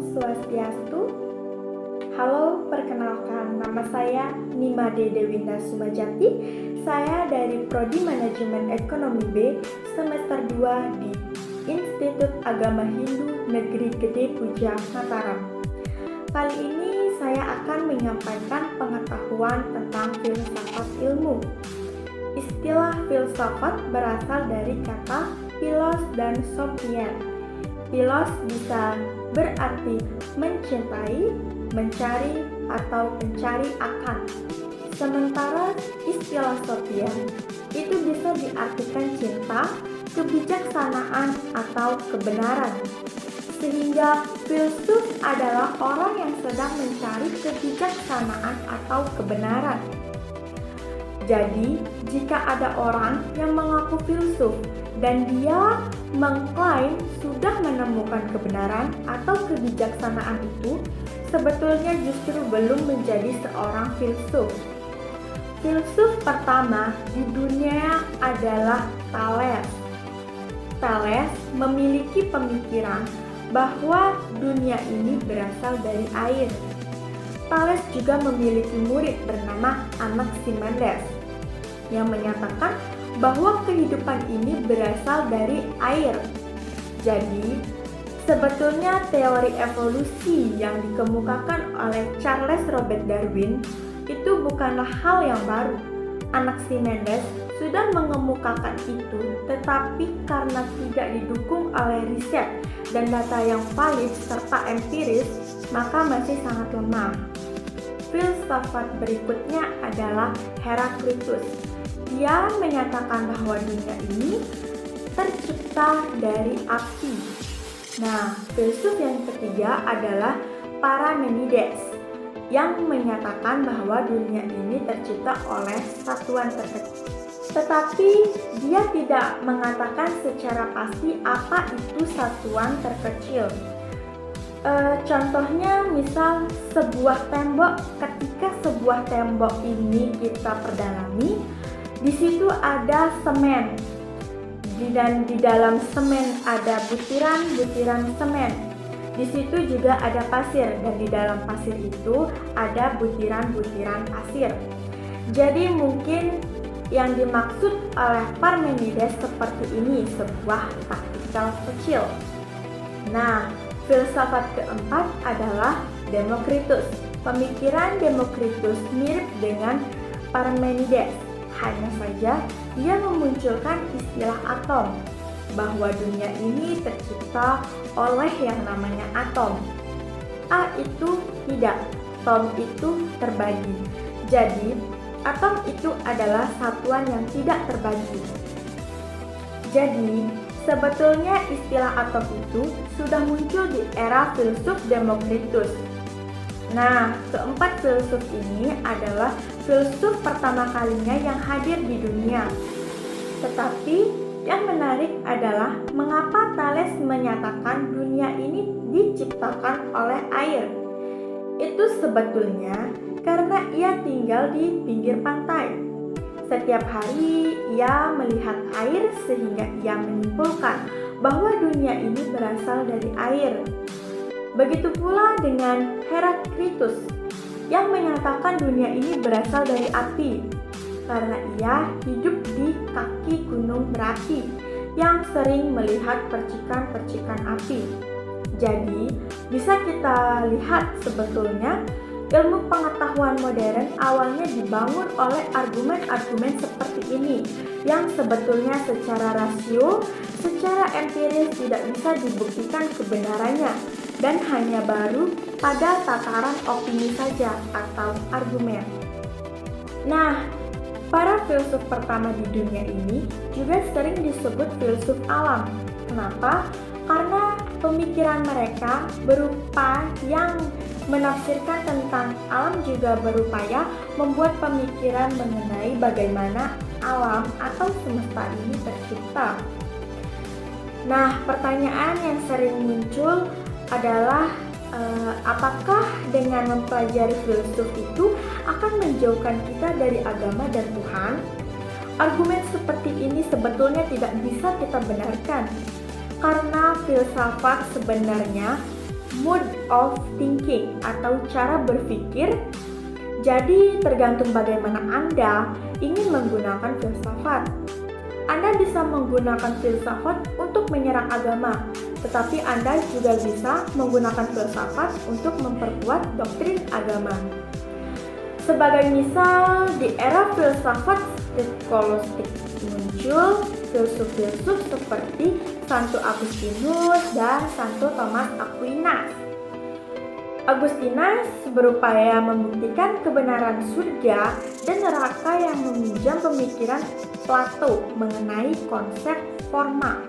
Swastiastu. Halo, perkenalkan nama saya Nimade Dewinda Sumajati. Saya dari Prodi Manajemen Ekonomi B semester 2 di Institut Agama Hindu Negeri Gede Puja, Mataram. Kali ini saya akan menyampaikan pengetahuan tentang filsafat ilmu. Istilah filsafat berasal dari kata philos dan sophia. Philos bisa berarti mencintai, mencari, atau mencari akan. Sementara istilah sophia itu bisa diartikan cinta, kebijaksanaan, atau kebenaran. Sehingga filsuf adalah orang yang sedang mencari kebijaksanaan atau kebenaran. Jadi, jika ada orang yang mengaku filsuf dan dia mengklaim sudah menemukan kebenaran atau kebijaksanaan itu, sebetulnya justru belum menjadi seorang filsuf. Filsuf pertama di dunia adalah Thales. Thales memiliki pemikiran bahwa dunia ini berasal dari air. Thales juga memiliki murid bernama Anaximenes yang menyatakan bahwa kehidupan ini berasal dari air. Jadi, sebetulnya teori evolusi yang dikemukakan oleh Charles Robert Darwin itu bukanlah hal yang baru. Anaximenes sudah mengemukakan itu, tetapi karena tidak didukung oleh riset dan data yang valid serta empiris, maka masih sangat lemah. Filsafat berikutnya adalah Heraklitus. Dia menyatakan bahwa dunia ini tercipta dari api. Nah, filsuf yang ketiga adalah Parmenides yang menyatakan bahwa dunia ini tercipta oleh satuan terkecil. Tetapi dia tidak mengatakan secara pasti apa itu satuan terkecil. Contohnya misal sebuah tembok, ketika sebuah tembok ini kita perdalami, di situ ada semen, dan di dalam semen ada butiran-butiran semen. Di situ juga ada pasir, dan di dalam pasir itu ada butiran-butiran pasir. Jadi mungkin yang dimaksud oleh Parmenides seperti ini, sebuah partikel kecil. Nah, filsafat keempat adalah Demokritus. Pemikiran Demokritus mirip dengan Parmenides. Hanya saja dia memunculkan istilah atom, bahwa dunia ini tercipta oleh yang namanya atom. A itu tidak, atom itu terbagi. Jadi, atom itu adalah satuan yang tidak terbagi. Jadi, sebetulnya istilah atom itu sudah muncul di era filsuf Demokritus. Nah, keempat filsuf ini adalah filsuf pertama kalinya yang hadir di dunia. Tetapi yang menarik adalah mengapa Thales menyatakan dunia ini diciptakan oleh air. Itu sebetulnya karena ia tinggal di pinggir pantai. Setiap hari ia melihat air sehingga ia menyimpulkan bahwa dunia ini berasal dari air. Begitu pula dengan Heraklitus yang menyatakan dunia ini berasal dari api, karena ia hidup di kaki gunung berapi yang sering melihat percikan-percikan api. Jadi, bisa kita lihat sebetulnya ilmu pengetahuan modern awalnya dibangun oleh argumen-argumen seperti ini yang sebetulnya secara rasio, secara empiris tidak bisa dibuktikan kebenarannya dan hanya baru pada tataran opini saja atau argumen. Nah, para filsuf pertama di dunia ini juga sering disebut filsuf alam. Kenapa? Karena pemikiran mereka berupa yang menafsirkan tentang alam juga berupaya membuat pemikiran mengenai bagaimana alam atau semesta ini tercipta. Nah, pertanyaan yang sering muncul adalah apakah dengan mempelajari filsuf itu akan menjauhkan kita dari agama dan Tuhan? Argumen seperti ini sebetulnya tidak bisa kita benarkan, karena filsafat sebenarnya mood of thinking atau cara berpikir. Jadi tergantung bagaimana Anda ingin menggunakan filsafat. Anda bisa menggunakan filsafat untuk menyerang agama, tetapi Anda juga bisa menggunakan filsafat untuk memperkuat doktrin agama. Sebagai misal, di era filsafat skolastik muncul filsuf-filsuf seperti Santo Agustinus dan Santo Thomas Aquinas. Agustinus berupaya membuktikan kebenaran surga dan neraka yang meminjam pemikiran Plato mengenai konsep forma.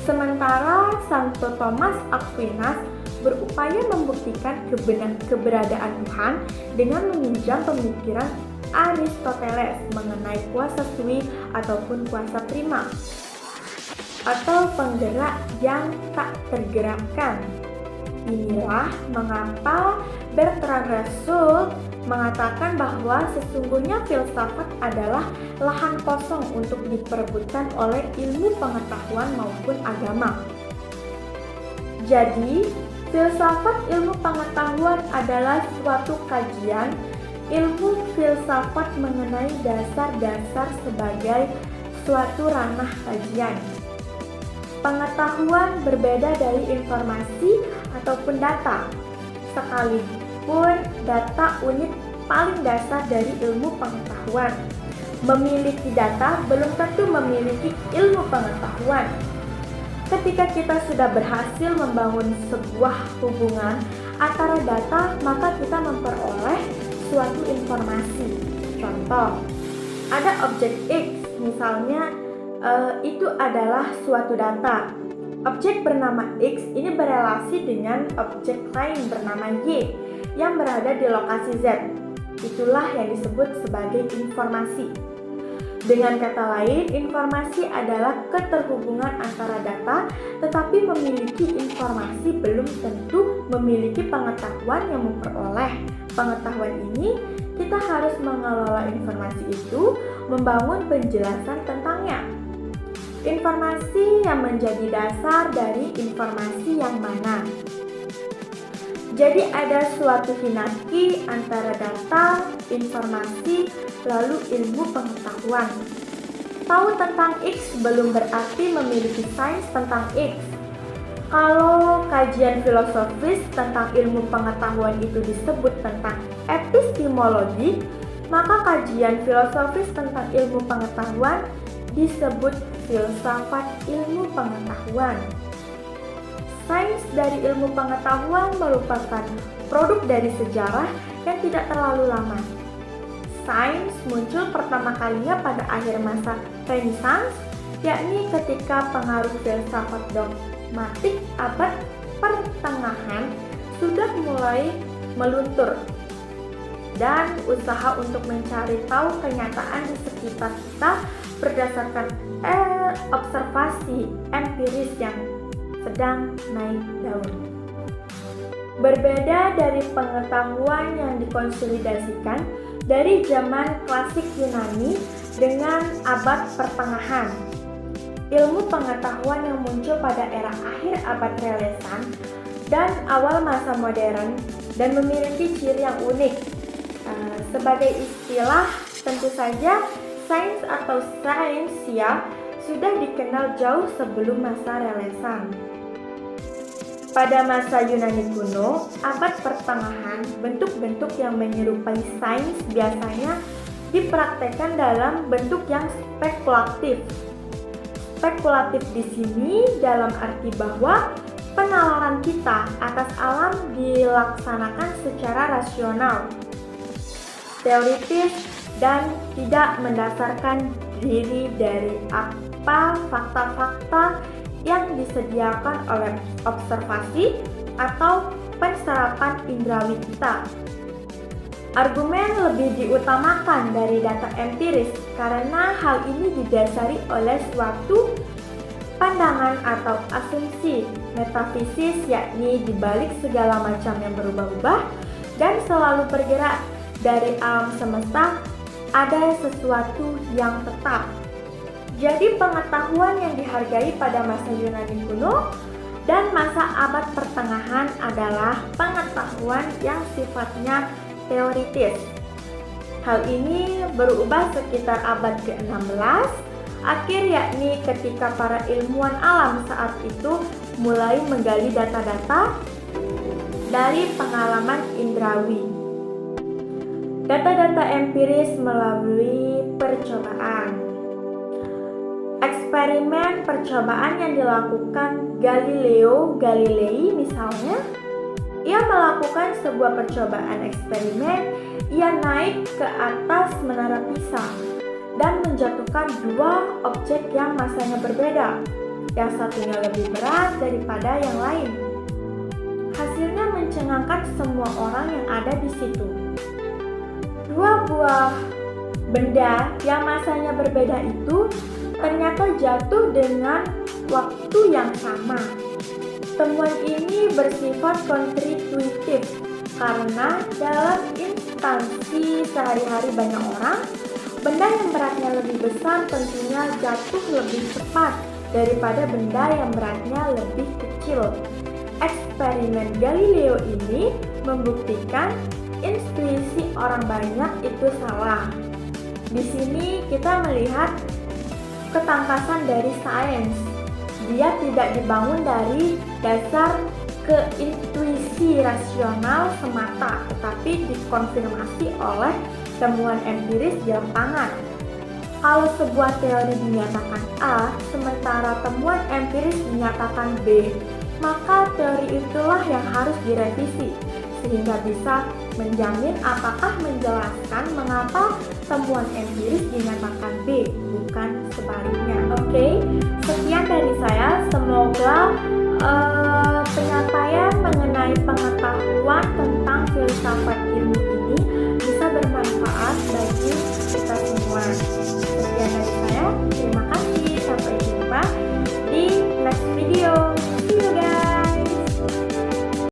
Sementara Santo Thomas Aquinas berupaya membuktikan keberadaan Tuhan dengan meminjam pemikiran Aristoteles mengenai kuasa sui ataupun kuasa prima atau penggerak yang tak tergerakkan. Inilah mengapa Bertrand Russell mengatakan bahwa sesungguhnya filsafat adalah lahan kosong untuk diperebutkan oleh ilmu pengetahuan maupun agama. Jadi, filsafat ilmu pengetahuan adalah suatu kajian ilmu filsafat mengenai dasar-dasar sebagai suatu ranah kajian. Pengetahuan berbeda dari informasi ataupun data, sekalipun data unit paling dasar dari ilmu pengetahuan. Memiliki data belum tentu memiliki ilmu pengetahuan. Ketika kita sudah berhasil membangun sebuah hubungan antara data, maka kita memperoleh suatu informasi. Contoh, ada objek X, misalnya itu adalah suatu data. Objek bernama X ini berelasi dengan objek lain bernama Y yang berada di lokasi Z. Itulah yang disebut sebagai informasi. Dengan kata lain, informasi adalah keterhubungan antara data, tetapi memiliki informasi belum tentu memiliki pengetahuan yang memperoleh pengetahuan ini. Kita harus mengelola informasi itu, membangun penjelasan tentangnya. Informasi yang menjadi dasar dari informasi yang mana. Jadi ada suatu hierarki antara data, informasi, lalu ilmu pengetahuan. Tahu tentang X belum berarti memiliki sains tentang X. Kalau kajian filosofis tentang ilmu pengetahuan itu disebut tentang epistemologi, maka kajian filosofis tentang ilmu pengetahuan disebut filsafat ilmu pengetahuan. Sains dari ilmu pengetahuan merupakan produk dari sejarah yang tidak terlalu lama. Sains muncul pertama kalinya pada akhir masa Renaissance, yakni ketika pengaruh filsafat dogmatik abad pertengahan sudah mulai meluntur, dan usaha untuk mencari tahu kenyataan di sekitar kita berdasarkan observasi empiris yang sedang naik daun. Berbeda dari pengetahuan yang dikonsolidasikan dari zaman klasik Yunani dengan abad pertengahan. Ilmu pengetahuan yang muncul pada era akhir abad Renaissance dan awal masa modern dan memiliki ciri yang unik. Sebagai istilah, tentu saja sains atau sainsia sudah dikenal jauh sebelum masa Renaissance. Pada masa Yunani kuno, abad pertengahan, bentuk-bentuk yang menyerupai sains biasanya dipraktekkan dalam bentuk yang spekulatif. Spekulatif di sini dalam arti bahwa penalaran kita atas alam dilaksanakan secara rasional, teoritis, dan tidak mendasarkan diri dari apa fakta-fakta yang disediakan oleh observasi atau penserapan indrawi kita. Argumen lebih diutamakan dari data empiris karena hal ini didasari oleh suatu pandangan atau asumsi metafisis, yakni di balik segala macam yang berubah-ubah dan selalu bergerak dari alam semesta ada sesuatu yang tetap. Jadi pengetahuan yang dihargai pada masa Yunani kuno dan masa abad pertengahan adalah pengetahuan yang sifatnya teoritis. Hal ini berubah sekitar abad ke-16 akhir, yakni ketika para ilmuwan alam saat itu mulai menggali data-data dari pengalaman indrawi. Data-data empiris melalui percobaan. Eksperimen percobaan yang dilakukan Galileo Galilei misalnya, ia melakukan sebuah percobaan eksperimen. Ia naik ke atas menara Pisa dan menjatuhkan dua objek yang masanya berbeda. Yang satunya lebih berat daripada yang lain. Hasilnya mencengangkan semua orang yang ada di situ. Dua buah benda yang masanya berbeda itu ternyata jatuh dengan waktu yang sama. Temuan ini bersifat kontraintuitif karena dalam instansi sehari-hari banyak orang, benda yang beratnya lebih besar tentunya jatuh lebih cepat daripada benda yang beratnya lebih kecil. Eksperimen Galileo ini membuktikan intuisi orang banyak itu salah. Di sini kita melihat ketangkasan dari sains. Dia tidak dibangun dari dasar keintuisi rasional semata, tetapi dikonfirmasi oleh temuan empiris di lapangan. Kalau sebuah teori dinyatakan A, sementara temuan empiris dinyatakan B, maka teori itulah yang harus direvisi, sehingga bisa menjamin apakah menjelaskan mengapa temuan empiris dinyatakan B, bukan sebaliknya. Oke, sekian dari saya. Semoga penyampaian mengenai pengetahuan tentang filsafat ilmu